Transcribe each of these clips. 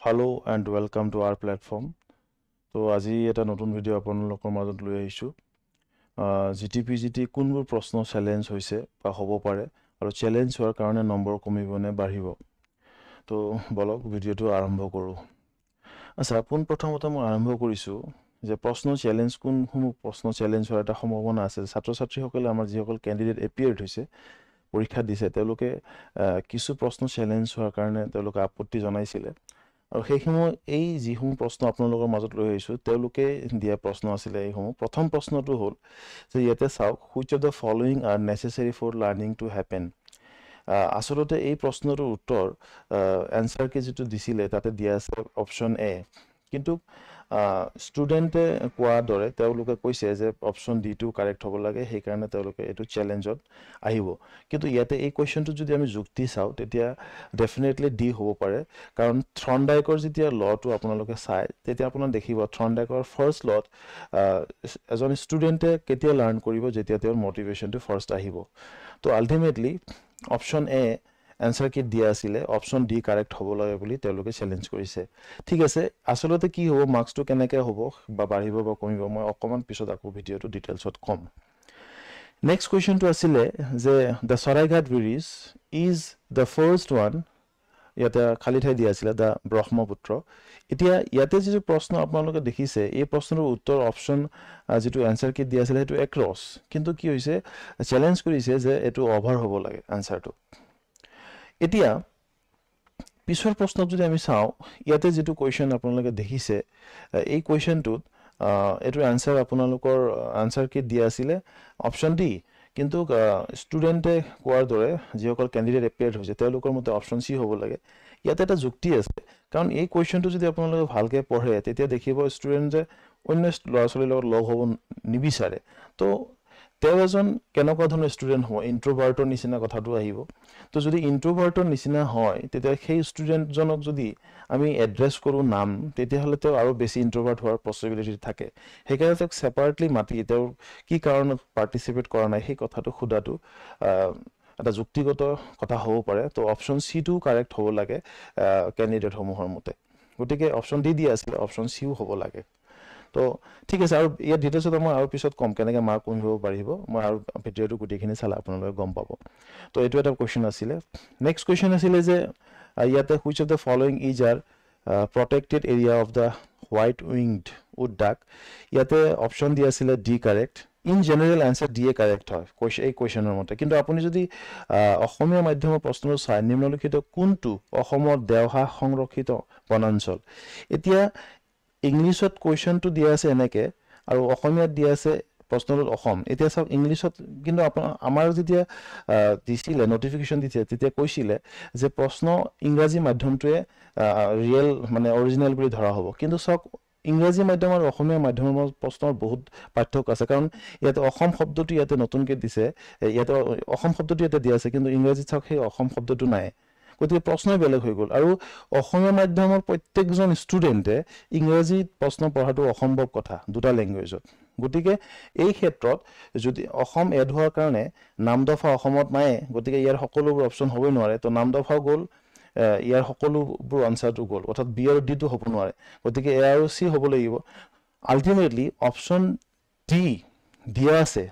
Hello and welcome to our platform. So আজি এটা নতুন ভিডিও আপোনালোকৰ মাজত লৈ আহিছো GTPGT কোনবোৰ প্ৰশ্ন চ্যালেঞ্জ হৈছে বা হ'ব পাৰে আৰু চ্যালেঞ্জ হোৱাৰ কাৰণে নম্বৰ কমিব নে বাঢ়িব তো বলক ভিডিওটো আৰম্ভ কৰো আচ্ছা প্ৰথমতে মই আৰম্ভ কৰিছো যে প্ৰশ্ন চ্যালেঞ্জ কোনসমূহ প্ৰশ্ন চ্যালেঞ্জ হোৱাৰ এটা সম্ভাৱনা আছে ছাত্ৰ ছাত্ৰীসকলে আমাৰ যিসকল ক্যান্ডিডেট এপিয়াৰ্ড হৈছে পৰীক্ষা দিছে তেওঁলোকে কিছু প্ৰশ্ন চ্যালেঞ্জ হোৱাৰ কাৰণে তেওঁলোকে আপত্তি জনাইছিলে আৰু সেইসমূহ এই যিসমূহ প্ৰশ্ন আপোনালোকৰ মাজত লৈ আহিছো তেওঁলোকে দিয়া প্ৰশ্ন আছিল এইসমূহ প্ৰথম প্ৰশ্নটো হ'ল যে ইয়াতে চাওক which of the following are necessary for learning to happen আসলতে এই প্ৰশ্নটোৰ উত্তৰ আনসাৰ কে যেটো দিছিলে তাতে দিয়া আছে অপচন এ কিন্তু ষ্টুডেন্টে কোৱা দৰে তেওঁলোকে কৈছে যে অপচন ডি টো কাৰেক্ট হ'ব লাগে সেই কাৰণে তেওঁলোকে এটো চ্যালেঞ্জত আহিব কিন্তু ইয়াতে এই কোৱেশ্চনটো যদি আমি যুক্তি চাও তেতিয়া ডেফিনেটলি ডি হ'ব পাৰে কাৰণ থ্ৰনডাইকৰ যেতিয়া লটো আপোনালোকে চাই তেতিয়া আপোনাৰ দেখিব থ্ৰনডাইকৰ ফাৰ্স্ট লট এজন ষ্টুডেন্টে কেতিয়া লাৰ্ন কৰিব যেতিয়া তেওঁৰ মোটিভেশনটো ফাৰ্স্ট আহিব তো আলটিমেটলি অপচন এ আনসাৰ কি দিয়া আছিল অপচন ডি কাৰেক্ট হ'ব লাগে বুলি তেওঁলোকে চ্যালেঞ্জ কৰিছে ঠিক আছে আসলতে কি হ'ব মাৰ্কসটো কেনেকৈ হ'ব বা বাঢ়িব বা কমিব মই অকমান পিছত আকৌ ভিডিওটো ডিটেইলছত কম নেক্সট কোৱেশ্চনটো আছিল যে the Saraighat bridge is the first one ইয়াতে খালি ঠাই দিয়া আছিল দা ব্ৰহ্মপুত্ৰ এতিয়া ইয়াতে যে প্ৰশ্ন আপোনালোকে দেখিছে এই প্ৰশ্নৰ উত্তৰ অপচন যেটো আনসাৰ কি দিয়া আছিল হেতু এক্ৰছ কিন্তু কি হৈছে চ্যালেঞ্জ কৰিছে যে এটো ওভাৰ হ'ব লাগে আনসাৰটো এতিয়া পিছৰ প্ৰশ্নত যদি আমি চাও ইয়াতে যেটো কোৱেশ্চন আপোনালোকে দেখিছে এই কোৱেশ্চনটোত এটো আনসাৰ আপোনালোকৰ আনসাৰ কি দিয়া আছিল অপচন ডি কিন্তু ষ্টুডেন্টে কোৱাৰ দৰে যিসকল ক্যান্ডিডেট এপিয়াৰ্ড হৈছে তেওঁলোকৰ মতে অপচন সি হ'ব লাগে ইয়াতে এটা যুক্তি আছে কাৰণ এই কোৱেশ্চনটো যদি আপোনালোকে ভালকে পঢ়ে তেতিয়া দেখিব ষ্টুডেন্টে অন্য ল'ৰা-ছোৱালীৰ লগত লগ হ'ব নিবিচাৰে তো তেওঁ এজন কেনেকুৱা ধৰণৰ ষ্টুডেন্ট হ'ব ইন্ট্ৰোভাৰ্টৰ নিচিনা কথাটো আহিব তো যদি ইন্ট্ৰোভাৰ্টৰ নিচিনা হয় তেতিয়া সেই ষ্টুডেন্ট জনক যদি আমি এড্ৰেছ কৰো নাম তেতিয়া হলে তেওঁ আৰু বেছি ইন্ট্ৰোভাৰ্ট হোৱাৰ পসিবিলিটি থাকে হেকাৰণে তেওঁক সেপাৰেটলি মাতি তেওঁ কি কাৰণত পাৰ্টিসিপেট কৰা নাই সেই কথাটো খুদাটো এটা যুক্তিগত কথা হ'ব পাৰে তো অপচন সি টো কাৰেক্ট হ'ব লাগে ক্যান্ডিডেট সমূহৰ মতে গতিকে অপচন ডি দিয়া আছিল অপচন সিও হ'ব লাগে তো ঠিক আছে আৰু ইয়াৰ ডিটেইলছত মই আৰু পিছত কম কেনেকৈ মাৰ্ক কমিব পাৰিব মই আৰু ভিডিওটো গুটিখিনি চালা আপোনালোকে গম পাব তো এটো এটা কোৱেশ্চন আছিল নেক্সট কোৱেশ্চন আছিল যে ইয়াতে which of the following is are protected area of the white winged wood duck ইয়াতে অপচন দিয়া আছিল D correct in general answer D correct হয় এই কোৱেশ্চনৰ মতে কিন্তু আপুনি যদি অসমীয়া মাধ্যমৰ প্ৰশ্নটো চাই নিম্নলিখিত কোনটো অসমৰ দেওহা সংৰক্ষিত বনাঞ্চল এতিয়া ইংলিশত কোৱেশ্চনটো দিয়া আছে এনেকে আৰু অসমীয়াত দিয়া আছে প্ৰশ্নটোত অসম এতিয়া সব ইংলিশত কিন্তু আমাৰ যেতিয়া দিছিলে নোটিফিকেশন দিছে তেতিয়া কৈছিলে যে প্ৰশ্ন ইংৰাজী মাধ্যমটোৱে ৰিয়েল মানে অৰিজিনাল বুলি ধৰা হ'ব কিন্তু সব ইংৰাজী মাধ্যম আৰু অসমীয়া মাধ্যমৰ প্ৰশ্নৰ বহুত পাৰ্থক্য আছে কাৰণ ইয়াতে অসম শব্দটো ইয়াতে নতুনকৈ দিছে ইয়াতে অসম শব্দটো ইয়াতে দিয়া আছে কিন্তু ইংৰাজীত সব সেই অসম শব্দটো নাই গতিকে প্ৰশ্নই বেলেগ হৈ গ'ল আৰু অসমীয়া মাধ্যমৰ প্ৰত্যেকজন ষ্টুডেন্টে ইংৰাজীত প্ৰশ্ন পঢ়াটো অসম্ভৱ কথা দুটা ল্যাঙ্গুৱেজত গতিকে এই ক্ষেত্ৰত যদি অসম এড হোৱাৰ কাৰণে নামদফা অসমত নাই গতিকে ইয়াৰ সকলোবোৰ অপচন হ'বই নোৱাৰে তো নামদফা গ'ল ইয়াৰ সকলোবোৰ আনসাৰটো গ'ল অৰ্থাৎ বি আৰু ডি টো হ'ব নোৱাৰে গতিকে এ আৰু সি হ'ব লাগিব আলটিমেটলি অপচন ডি দিয়া আছে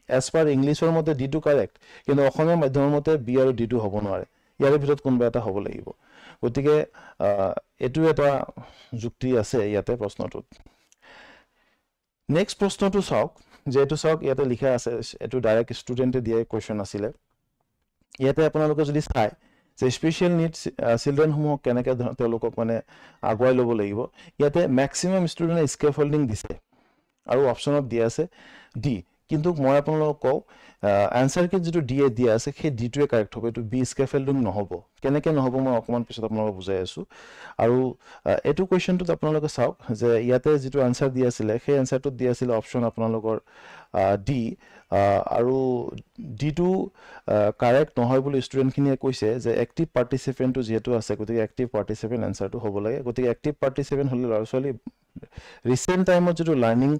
এজ পাৰ ইংলিশৰ মতে ডি টো কাৰেক্ট কিন্তু অসমীয়া মাধ্যমৰ মতে বি আৰু ডি টো হ'ব নোৱাৰে ইয়াৰ ভিতৰত কোনবা এটা হ'ব লাগিব গতিকে এটো এটা যুক্তি আছে ইয়াতে প্ৰশ্নটোত নেক্সট প্ৰশ্নটো চাওক যেটো চাওক ইয়াতে লিখা আছে এটো ডাইৰেক্ট ষ্টুডেন্টে দিয়া কোৱেশ্চন আছিল ইয়াতে আপোনালোকে যদি চাই যে স্পেশাল নিডস চিলড্ৰেন সমূহ কেনেকৈ তেওঁলোকক মানে আগুৱাই ল'ব লাগিব ইয়াতে ম্যাক্সিমাম ষ্টুডেন্টে স্কেফোল্ডিং দিছে আৰু অপচনত দিয়া আছে ডি কিন্তু মই আপোনালোকক কও আনসাৰ কি যেটো ডি দিয়া আছে সেই ডি টোৱে কাৰেক্ট হ'ব এটো বি স্কেফোল্ডিং নহব কেনেকৈ নহব মই অকমান পিছত আপোনালোকক বুজাই আছো আৰু এটো কোৱেশ্চনটোত আপোনালোকে চাওক যে ইয়াতে যেটো আনসাৰ দিয়া আছিল সেই আনসাৰটোত দিয়া আছিল অপচন আপোনালোকৰ ডি আৰু D2 কাৰেক্ট নহয় বুলি ষ্টুডেণ্টখিনিয়ে কৈছে যে এক্টিভ পাৰ্টিচিপেণ্টটো যিহেতু আছে গতিকে এক্টিভ পাৰ্টিচিপেণ্ট এনচাৰটো হ'ব লাগে গতিকে এক্টিভ পাৰ্টিচিপেণ্ট হ'লে ল'ৰা ছোৱালী ৰিচেণ্ট টাইমত যিটো লাৰ্ণিং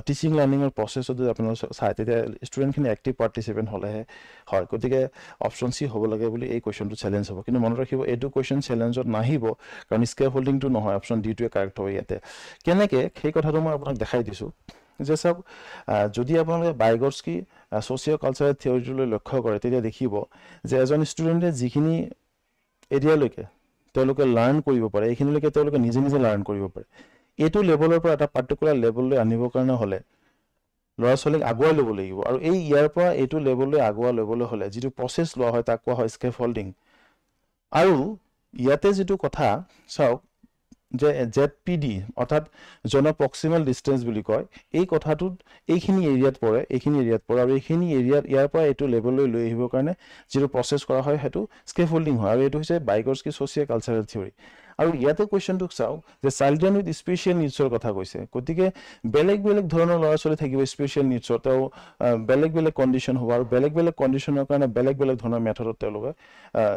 টিচিং লাৰ্ণিঙৰ প্ৰচেছত যদি আপোনালোকে চায় তেতিয়া ষ্টুডেণ্টখিনি এক্টিভ পাৰ্টিচিপেণ্ট হ'লেহে হয় গতিকে অপশ্যন চি হ'ব লাগে বুলি এই কুৱেশ্যনটো চেলেঞ্জ হ'ব কিন্তু মনত ৰাখিব এইটো কুৱেশ্যন চেলেঞ্জত নাহিব কাৰণ স্কেপ হোল্ডিংটো নহয় অপশ্যন ডিটোৱে কাৰেক্ট হ'ব ইয়াতে কেনেকৈ সেই কথাটো মই আপোনাক দেখাই দিছোঁ যে চাওক যদি আপোনালোকে বাইগৰ্স্কি ছ'চিঅ' কালচাৰেল থিয়ৰিটোলৈ লক্ষ্য কৰে তেতিয়া দেখিব যে এজন ষ্টুডেণ্টে যিখিনি এৰিয়ালৈকে তেওঁলোকে লাৰ্ণ কৰিব পাৰে এইখিনিলৈকে তেওঁলোকে নিজে নিজে লাৰ্ণ কৰিব পাৰে এইটো লেভেলৰ পৰা এটা পাৰ্টিকুলাৰ লেভেললৈ আনিবৰ কাৰণে হ'লে ল'ৰা ছোৱালীক আগুৱাই ল'ব লাগিব আৰু এই ইয়াৰ পৰা এইটো লেভেললৈ আগুৱাই ল'বলৈ হ'লে যিটো প্ৰচেছ লোৱা হয় তাক কোৱা হয় স্কেপ হোল্ডিং আৰু ইয়াতে যিটো কথা চাওক যে ZPD অৰ্থাৎ জন প্ৰক্সিমেল ডিষ্টেঞ্চ বুলি কয় এই কথাটোত এইখিনি এৰিয়াত পৰে আৰু এইখিনি এৰিয়াত ইয়াৰ পৰা এইটো লেভেললৈ লৈ আহিবৰ কাৰণে যিটো প্ৰচেছ কৰা হয় সেইটো স্কেপ হোল্ডিং হয় আৰু এইটো হৈছে বাইগৰ্স্কি ছ'চিঅ' কালচাৰেল থিয়ৰি আৰু ইয়াতে কুৱেশ্যনটোক চাওক যে চিলড্ৰেন উইথ স্পেচিয়েল নিডছৰ কথা কৈছে গতিকে বেলেগ বেলেগ ধৰণৰ ল'ৰা ছোৱালী থাকিব স্পেচিয়েল নিডছৰ তেওঁ বেলেগ বেলেগ কণ্ডিশ্যন হ'ব আৰু বেলেগ বেলেগ কণ্ডিশ্যনৰ কাৰণে বেলেগ বেলেগ ধৰণৰ মেথডত তেওঁলোকে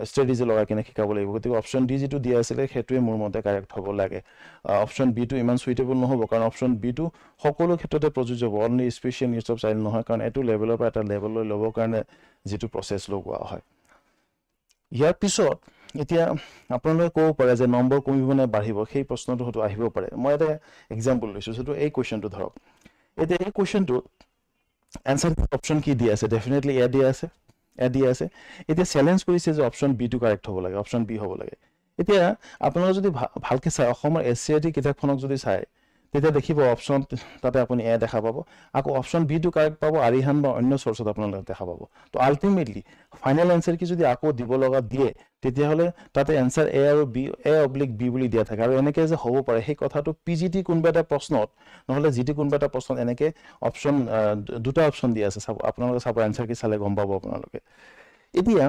ষ্ট্ৰেটেজি লগাই কিনে শিকাব লাগিব গতিকে অপশ্যন ডি যিটো দিয়া আছিলে সেইটোৱে মোৰ মতে কাৰেক্ট হ'ব লাগে অপশ্যন বিটো ইমান চুইটেবল নহ'ব কাৰণ অপশ্যন বিটো সকলো ক্ষেত্ৰতে প্ৰযোজ্য হ'ব only special needs of child নহয় কাৰণ এইটো লেভেলৰ পৰা এটা লেভেললৈ ল'বৰ কাৰণে যিটো প্ৰচেছ লগোৱা হয় ইয়াৰ পিছত এতিয়া আপোনালোকে ক'ব পাৰে যে নম্বৰ কমিব নে বাঢ়িব সেই প্ৰশ্নটো হয়তো আহিব পাৰে মই এটা এক্সাম্পল লৈছোঁ যিটো এই কুৱেশ্যনটো ধৰক এতিয়া এই কুৱেশ্যনটো এনচাৰ অপশ্যন কি দিয়া আছে ডেফিনেটলি এ দিয়া আছে এতিয়া চেলেঞ্জ কৰিছে যে অপশ্যন বিটো কাৰেক্ট হ'ব লাগে অপশ্যন বি হ'ব লাগে এতিয়া আপোনালোকে যদি ভালকৈ চায় অসমৰ SCRT কিতাপখনক যদি চায় তেতিয়া দেখিব অপশ্যন তাতে আপুনি এ দেখা পাব আকৌ অপশ্যন বিটো কাৰেক্ট পাব আৰিহান বা অন্য চ'ৰ্চত আপোনালোকে দেখা পাব তো আল্টিমেটলি ফাইনেল এনচাৰ কি যদি আকৌ দিব লগা দিয়ে তেতিয়াহ'লে তাতে এনচাৰ এ আৰু বি এ/বি বুলি দিয়া থাকে আৰু এনেকৈ যে হ'ব পাৰে সেই কথাটো PGT কোনোবা এটা প্ৰশ্নত নহ'লে GT কোনোবা এটা প্ৰশ্নত এনেকৈ অপশ্যন দুটা অপশ্যন দিয়া আছে চাব আপোনালোকে চাব এনচাৰ কি চালে গম পাব আপোনালোকে এতিয়া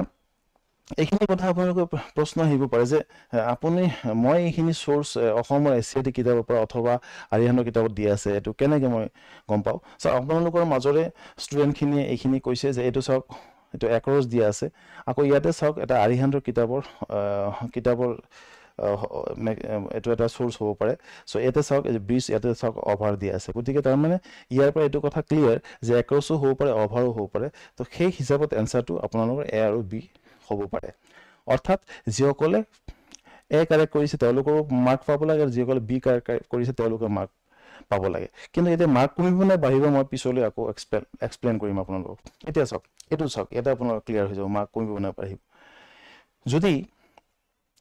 এইখিনি কথা আপোনালোকৰ প্ৰশ্ন আহিব পাৰে যে মই এইখিনি চ'ৰ্চ অসমৰ SCRT কিতাপৰ পৰা অথবা আৰিহানৰ কিতাপত দিয়া আছে এইটো কেনেকৈ মই গম পাওঁ চাওক আপোনালোকৰ মাজৰে ষ্টুডেণ্টখিনিয়ে এইখিনি কৈছে যে এইটো চাওক এইটো একৰছ দিয়া আছে আকৌ ইয়াতে চাওক এটা আৰিহানৰ কিতাপৰ এইটো এটা চ'ৰ্চ হ'ব পাৰে চ' ইয়াতে চাওক ব্ৰিজ ইয়াতে চাওক অভাৰ দিয়া আছে গতিকে তাৰমানে ইয়াৰ পৰা এইটো কথা ক্লিয়াৰ যে একৰছো হ'ব পাৰে অভাৰো হ'ব পাৰে তো সেই হিচাপত এনচাৰটো আপোনালোকৰ এ আৰু বি হ'ব পাৰে অৰ্থাৎ যিসকলে এ কাৰেক্ট কৰিছে তেওঁলোকৰো মাৰ্ক পাব লাগে আৰু যিসকলে বি কাৰেক্ট কৰিছে তেওঁলোকে মাৰ্ক পাব লাগে কিন্তু এতিয়া মাৰ্ক কমিব নে বাঢ়িব মই পিছলৈ আকৌ এক্সপ্লেইন কৰিম আপোনালোকক এতিয়া চাওক এইটো চাওক এটা আপোনালোকৰ ক্লিয়াৰ হৈ যাব মাৰ্ক কমিব নে বাঢ়িব যদি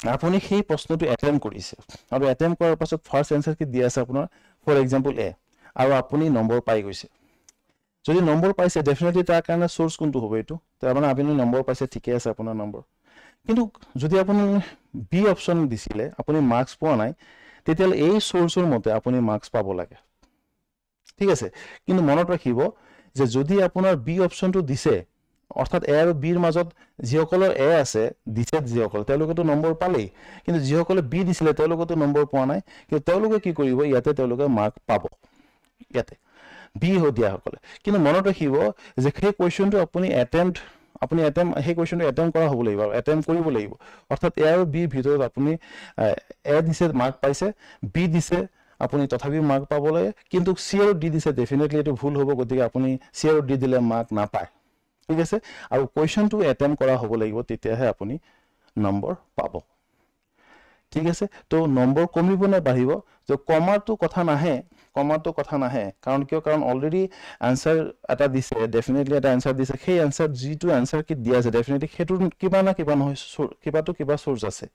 আপুনি সেই প্ৰশ্নটো এটেম্প কৰিছে আৰু এটেম্প কৰাৰ পাছত ফাৰ্ষ্ট এনচাৰ কি দিয়া আছে আপোনাৰ ফৰ এক্সাম্পল এ আৰু আপুনি নম্বৰ পাই গৈছে যদি নম্বৰ পাইছে ডেফিনেটলি তাৰ কাৰণে চ'ৰ্চ কোনটো হ'ব এইটো তাৰমানে আপুনি নম্বৰ পাইছে ঠিকে আছে আপোনাৰ নম্বৰ কিন্তু যদি আপুনি বি অপশ্যন দিছিলে আপুনি মাৰ্কছ পোৱা নাই তেতিয়াহ'লে এই চ'ৰ্চৰ মতে আপুনি মাৰ্কছ পাব লাগে ঠিক আছে কিন্তু মনত ৰাখিব যে যদি আপোনাৰ বি অপশ্যনটো দিছে অৰ্থাৎ এ আৰু বিৰ মাজত যিসকলৰ এ আছে দিছে যিসকল তেওঁলোকেতো নম্বৰ পালেই কিন্তু যিসকলে বি দিছিলে তেওঁলোকেতো নম্বৰ পোৱা নাই কিন্তু তেওঁলোকে কি কৰিব ইয়াতে তেওঁলোকে মাৰ্ক পাব ইয়াতে বি দিয়াসকলে কিন্তু মনত ৰাখিব যে সেই কুৱেশ্যনটো আপুনি সেই কুৱেশ্যনটো এটেম্প কৰা হ'ব লাগিব আৰু এটেম্প কৰিব লাগিব অৰ্থাৎ এ আৰু বিৰ ভিতৰত আপুনি এ দিছে মাৰ্ক পাইছে বি দিছে আপুনি তথাপিও মাৰ্ক পাব লাগে কিন্তু চি আৰু ডি দিছে ডেফিনেটলি এইটো ভুল হ'ব গতিকে আপুনি চি আৰু ডি দিলে মাৰ্ক নাপায় ঠিক আছে আৰু কুৱেশ্যনটো এটেম্প কৰা হ'ব লাগিব তেতিয়াহে আপুনি নম্বৰ পাব ঠিক আছে তো নম্বৰ কমিব নে বাঢ়িব তো কমাৰটো কথা নাহে কাৰণ অলৰেডি আনচাৰ এটা দিছে ডেফিনেটলি এটা আনচাৰ দিছে সেই আনচাৰ যিটো আনচাৰ কি দিয়া আছে ডেফিনেটলি সেইটো কিবা না কিবা নহয় কিবা চ'ৰ্চ আছে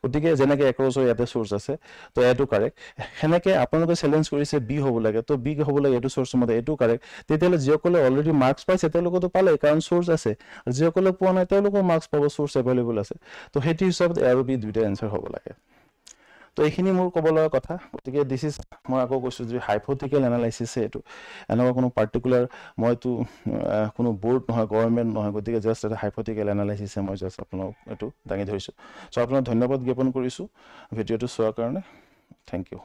গতিকে যেনেকৈ একৰছৰ ইয়াতে চ'ৰ্চ আছে তো এইটো কাৰেক্ট সেনেকৈ আপোনালোকে চেলেঞ্জ কৰিছে বি হ'ব লাগে তো বি হ'ব লাগে এইটো চ'ৰ্চৰ মতে এইটো কাৰেক্ট তেতিয়াহ'লে যিসকলে অলৰেডি মাৰ্কছ পাইছে তেওঁলোকেতো পালে কাৰণ চ'ৰ্চ আছে যিসকলে পোৱা নাই তেওঁলোকৰ মাৰ্কছ পাব চ'ৰ্চ এভেইলেবল আছে তো সেইটো হিচাপত এ আৰু বি দুইটা এনচাৰ হ'ব লাগে তো এইখিনি মোৰ ক'ব লগা কথা গতিকে মই আকৌ কৈছোঁ যে হাইপথেটিকেল এনালাইচিছে এইটো এনেকুৱা কোনো পাৰ্টিকুলাৰ মইতো কোনো বৰ্ড নহয় গভৰ্ণমেণ্ট নহয় গতিকে জাষ্ট এটা হাইপথেটিকেল এনালাইচিছে মই জাষ্ট আপোনালোক এইটো দাঙি ধৰিছোঁ চ' আপোনাক ধন্যবাদ জ্ঞাপন কৰিছোঁ ভিডিঅ'টো চোৱাৰ কাৰণে থেংক ইউ